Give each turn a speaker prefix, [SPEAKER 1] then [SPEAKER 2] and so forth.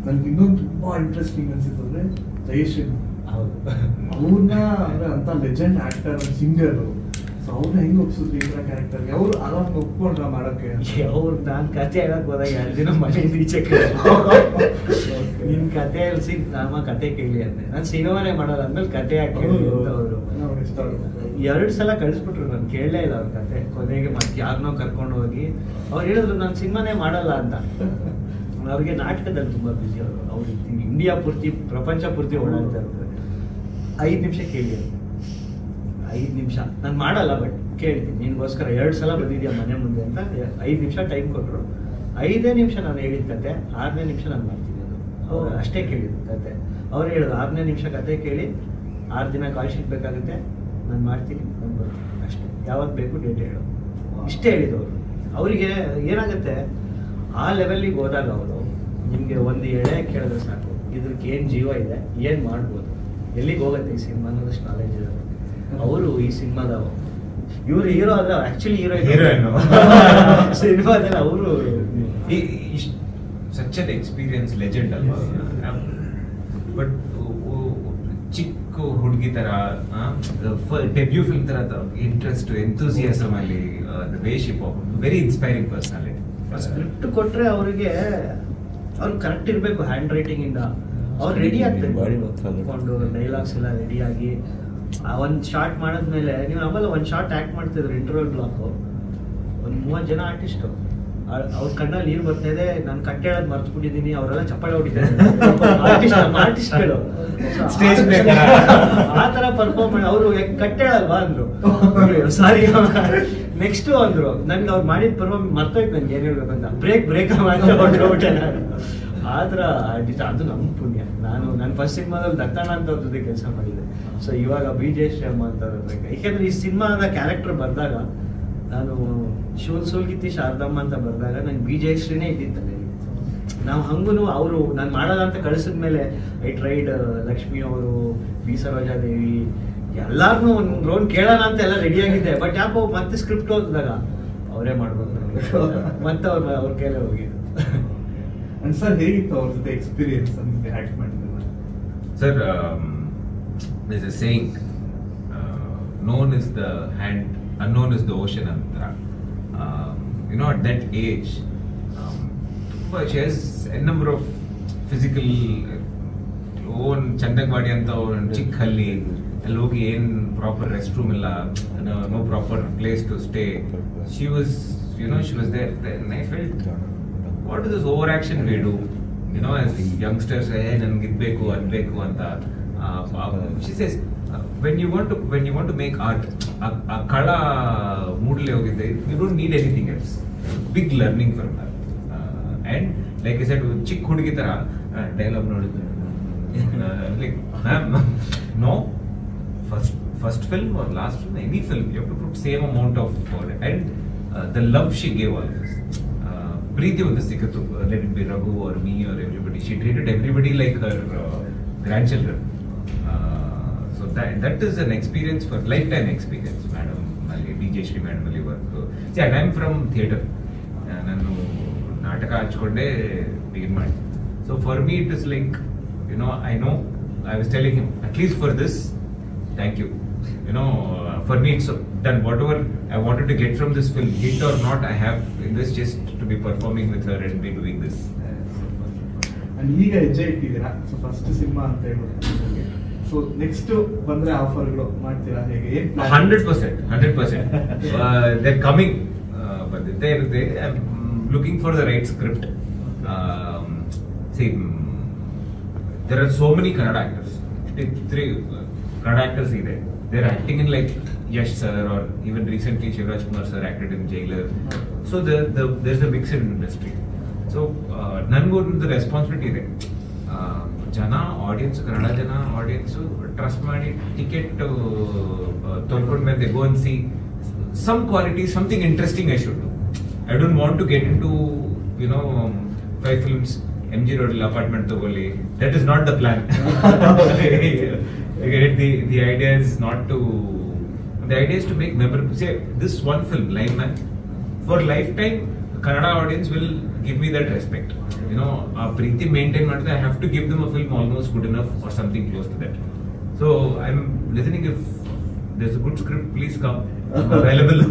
[SPEAKER 1] ನನ್ಗೆ ಇನ್ನೊಂದು ತುಂಬಾ ಇಂಟ್ರೆಸ್ಟಿಂಗ್ ಅನ್ಸಿತ್ತು ಅಂದ್ರೆ ಜಯೇಶ್ ಅವ್ರನ್ನ ಅಂದ್ರೆ ಅಂತ ಲೆಜೆಂಡ್ ಆಕ್ಟರ್ ಸಿಂಗರ್, ಸೊ ಅವ್ರನ್ನ ಹೆಂಗ್ ಒಪ್ಸಿದ್ರಿ ಈ ಕ್ಯಾರೆಕ್ಟರ್ಗೆ? ಅವ್ರು ಆರಾಮ್ ಒಪ್ಕೊಂಡ್ರ ಮಾಡಕ್ಕೆ?
[SPEAKER 2] ಅವ್ರು ನಾನು ಕತೆ ಹೇಳಕ್ ಹೋದಾಗ 2 ದಿನ ಮನೆಯಿಂದ ಈಚೆ ನಿನ್ ಕತೆ ಹೇಳ್ಸಿ ನಮ್ಮ ಕತೆ ಕೇಳಿ ಅಂದೆ. ನಾನು ಸಿನಿಮಾನೇ ಮಾಡೋದು ಅಂದ್ಮೇಲೆ ಕತೆ ಯಾಕೆ ಕೇಳಿ ಅಂತ ಅವರು 2 ಸಲ ಕಳಿಸ್ಬಿಟ್ರು. ನಾನು ಕೇಳಲೇ ಇಲ್ಲ ಅವ್ರ ಕತೆ. ಕೊನೆಗೆ ಮತ್ತೆ ಯಾರನ್ನೋ ಕರ್ಕೊಂಡು ಹೋಗಿ ಅವ್ರು ಹೇಳಿದ್ರು ನಾನು ಸಿನಿಮಾನೇ ಮಾಡಲ್ಲ ಅಂತ. ಅವ್ರಿಗೆ ನಾಟಕದಲ್ಲಿ ತುಂಬಾ ಬಿಸಿ ಅವರು. ಅವ್ರು ಇಂಡಿಯಾ ಪೂರ್ತಿ, ಪ್ರಪಂಚ ಪೂರ್ತಿ ಓಡಾಡ್ತಾ ಇರ್ತಾರೆ. 5 ನಿಮಿಷ ಕೇಳಿ ಅಂತ. 5 ನಿಮಿಷ ನಾನು ಮಾಡಲ್ಲ, ಬಟ್ ಕೇಳ್ತೀನಿ ನಿನ್ಗೋಸ್ಕರ 2 ಸಲ ಬಂದಿದ್ಯಾ ಮನೆ ಮುಂದೆ ಅಂತ 5 ನಿಮಿಷ ಟೈಮ್ ಕೊಟ್ಟರು. 5 ನಿಮಿಷ ನಾನು ಹೇಳಿದ ಕತೆ 6ನೇ ನಿಮಿಷ ನಾನು ಮಾಡ್ತೀನಿ. ಅದು ಅವ್ರು ಅಷ್ಟೇ ಕೇಳಿದ್ರು ಕತೆ. ಅವ್ರು ಹೇಳಿದ್ರು 6ನೇ ನಿಮಿಷ ಕತೆ ಕೇಳಿ 6 ದಿನ ಕಾಲ್ ಶೀಟ್ ಬೇಕಾಗುತ್ತೆ, ನಾನು ಮಾಡ್ತೀನಿ, ನಾನು ಬರ್ತೀನಿ ಅಷ್ಟೇ, ಯಾವಾಗ ಬೇಕು ಡೇಟ್ ಹೇಳು, ಇಷ್ಟೇ ಹೇಳಿದವರು. ಅವರಿಗೆ ಏನಾಗುತ್ತೆ, ಆ ಲೆವೆಲ್ಲಿಗೆ ಹೋದಾಗ ಅವರು ನಿಮಗೆ ಒಂದು ಎಳೆ ಕೇಳಿದ್ರೆ ಸಾಕು, ಇದಕ್ಕೆ ಏನು ಜೀವ ಇದೆ, ಏನು ಮಾಡ್ಬೋದು, ಎಲ್ಲಿಗೆ ಹೋಗುತ್ತೆ ಈ ಸಿನಿಮಾ ಅನ್ನೋದಷ್ಟು ನಾಲೆಜ್ ಇರೋದು. ಅವರು ಈ ಸಿನಿಮಾದ ಇವರು ಹೀರೋ ಅಲ್ಲ, ಆಕ್ಚುಲಿ ಹೀರೋಯಿನ್ ಸಿನಿಮಾದಲ್ಲಿ ಅವರು
[SPEAKER 3] ಸಚ್ ಅನ್ ಎಕ್ಸ್ಪೀರಿಯನ್ಸ್ ಲೆಜೆಂಡ್ ಅಲ್ವಾ. ಬಟ್ ಚಿಕ್ಕ ಹುಡುಗಿ ತರ ಡೆಬ್ಯೂ ಫಿಲ್ಮ್ ತರ ಇಂಟ್ರೆಸ್ಟ್, ಎಂಥೂಸಿಯಾಸಮ್ ಅಲ್ಲಿ ವೇಶಿಪ್ ವೆರಿ ಇನ್ಸ್ಪೈರಿಂಗ್ ಪರ್ಸನಾಲಿಟಿ.
[SPEAKER 2] ಸ್ಕ್ರಿಪ್ಟ್ ಕೊಟ್ರೆ ಅವರಿಗೆ ಅವ್ರು ಕರೆಕ್ಟ್ ಇರಬೇಕು ಹ್ಯಾಂಡ್ ರೈಟಿಂಗ್ ಇಂದ. ಅವ್ರು ರೆಡಿ ಆಗ್ತಿರ್ಕೊಂಡು ಡೈಲಾಗ್ಸ್ ಎಲ್ಲ ರೆಡಿ ಆಗಿ ಒಂದು ಶಾರ್ಟ್ ಮಾಡಿದ್ಮೇಲೆ ನೀವು ನಮ್ಮಲ್ಲಿ ಒಂದು ಶಾರ್ಟ್ ಆಕ್ಟ್ ಮಾಡ್ತಿದ್ರು ಇಂಟರ್ವಲ್ ಬ್ಲಾಕ್. ಒಂದು 30 ಜನ ಆರ್ಟಿಸ್ಟು, ಅವ್ರ ಕಣ್ಣಲ್ಲಿ ನೀರು ಬರ್ತಾ ಇದೆ, ನಾನು ಕಟ್ಟೆ ಹೇಳೋದು ಮರ್ತ್ಬಿಟ್ಟಿದ್ದೀನಿ, ಅವರೆಲ್ಲ ಚಪ್ಪಾಳೆ ಹೊಡಿತಾರೆ ಆರ್ಟಿಸ್ಟ್ಗಳು. ಆ ತರ ಪರ್ಫಾರ್ಮ್ ಮಾಡಿ ಅವರು ಕಟ್ಟೆ ಹೇಳಲ್ವಾ ಅಂದ್ರು. ಸಾರಿ ನೆಕ್ಸ್ಟ್ ಅಂದ್ರು, ನನ್ಗೆ ಅವ್ರು ಮಾಡಿದ ಪರ್ಫಾರ್ಮ್ ಮರ್ತೋಯ್ತು, ನನ್ಗೆ ಏನ್ ಹೇಳ್ಬೇಕಂತ ಬ್ರೇಕ್ ಹೊರಟೋಗ್ಬಿಟ್ಟೆ ನಾನು. ಆ ಥರ ಅದು ನಮ್ಮ ಪುಣ್ಯ. ನಾನು ಫಸ್ಟ್ ಸಿನಿಮಾದಲ್ಲಿ ದತ್ತಣ್ಣ ಅಂತ ಅವ್ರ ಜೊತೆ ಕೆಲಸ ಮಾಡಿದ್ದೆ. ಸೊ ಇವಾಗ BJ ಶ್ರೀರಾಮ್ ಅಂತ ಯಾಕೆಂದ್ರೆ ಈ ಸಿನಿಮಾದ ಕ್ಯಾರೆಕ್ಟರ್ ಬರ್ದಾಗ, ನಾನು ಸೋಲ್ಗಿತ್ತಿ ಶಾರದಮ್ಮ ಅಂತ ಬರ್ದಾಗ ನಂಗೆ BJ ಶ್ರೀನೇ ಇದ್ದಿತ್ತಲ್ಲ. ನಾವು ಹಂಗೂ ಅವರು ನಾನು ಮಾಡಲ್ಲ ಅಂತ ಕಳಿಸಿದ್ಮೇಲೆ ಐ ಟ್ರೈಡ್ ಲಕ್ಷ್ಮಿ ಅವರು, ಬಿ ಸರೋಜಾದೇವಿ, ಎಲ್ಲಾರನ್ನೂ ಒಂದು ರೌಂಡ್ ಕೇಳೋಣ ಅಂತ ಎಲ್ಲ ರೆಡಿ ಆಗಿದ್ದೆ. ಬಟ್ ಯಾಕೋ ಮತ್ತೆ ಸ್ಕ್ರಿಪ್ಟ್ ಓದಿದಾಗ ಅವರೇ ಮಾಡ್ಬೋದು ಮತ್ತೆ ಅವ್ರ ಕೈಲೇ ಹೋಗಿದ್ದು.
[SPEAKER 1] ಸರ್ ಹೇಗಿತ್ತು ಅವ್ರ ಜೊತೆ ಎಕ್ಸ್ಪೀರಿಯನ್ಸ್ ಅಂತ ಆಕ್ಟ್ ಮಾಡಿದ್ರೆ?
[SPEAKER 3] Sir, there's a saying, known is the hand, unknown is the ocean ಅಂತ. At that age, she has a number of physical own ಚಂದಗವಾಡಿ ಅಂತ ಒಂದು ಚಿಕ್ಕ ಹಳ್ಳಿ, ಅಲ್ಲಿ ಹೋಗಿ ಏನ್ ಪ್ರಾಪರ್ ರೆಸ್ಟ್ ರೂಮ್ ಇಲ್ಲ, no proper place to stay. She was there. And I felt, what is this overaction we do? As youngsters, ನನಗೆ ಇದ್ಬೇಕು ಅದ್ಬೇಕು ಅಂತ. She says, when you want to make art, a kala moodle ಹೋಗಿದ್ದೆ, you don't need anything else. Big learning from her. And like I said, ಚಿಕ್ಕ ಹುಡುಗಿ ತರ dialogue ನೋಡಿದ್ರು. Like, ma'am, no, first film or last film, any film, you have to put same amount of effort. And the love she gave all of us. ಪ್ರೀತಿ ಒಂದು ಸಿಕ್ಕಿತು. Let it be Raghu or me or everybody. She treated everybody like her grandchildren. So that is an experience, for lifetime experience. Madam ಅಲ್ಲಿ BJ Shri madam ಅಲ್ಲಿ work. See, I'm from theatre. ನಾನು ನಾಟಕ ಹಚ್ಕೊಂಡೇ begin ಮಾಡಿ. So for me it is like, I know, I was telling him, at least for this, thank you. For me it's done. Whatever I wanted to get from this film, hit or not, I have in this just to be performing with her and be doing this.
[SPEAKER 1] And ಈಗ ಹೆಜ್ಜೆ ಇಟ್ಟಿದ್ದೀರಾ. So first cinema ಅಂತ ಹೇಳ್ಬಿಟ್ಟು, so next ಬಂದ್ರೆ ಆಫರ್ಗಳು ಮಾಡ್ತೀರಾ ಹೇಗೆ?
[SPEAKER 3] 100%. They're coming, but I'm looking for the right script. See, there are so many Kannada actors. 3 Kannada actors there. They're acting in like Yash sir, or even recently Shivraj Kumar sir acted in Jailer. So there's a mix in industry. So nangondu responsibility ಇದೆ. ಜನ audience, Kannada ಜನ audience trust ಮಾಡಿ ticket ತೊಗೊಂಡ್ಮೇಲೆ they go and see some quality, something interesting I should do. I don't want to get into 5 films MG Road apartment ತಗೊಳ್ಳಿ. That is not the plan. The idea is not to. The idea is to make memorable. Say this one film, Lineman, for lifetime, Kannada audience will give me that respect. You know, Preeti maintain ಮಾಡಿದ್ರೆ I have to give them a film almost good enough or something close to that. So I'm listening. If there's a good script, please come. I'm available.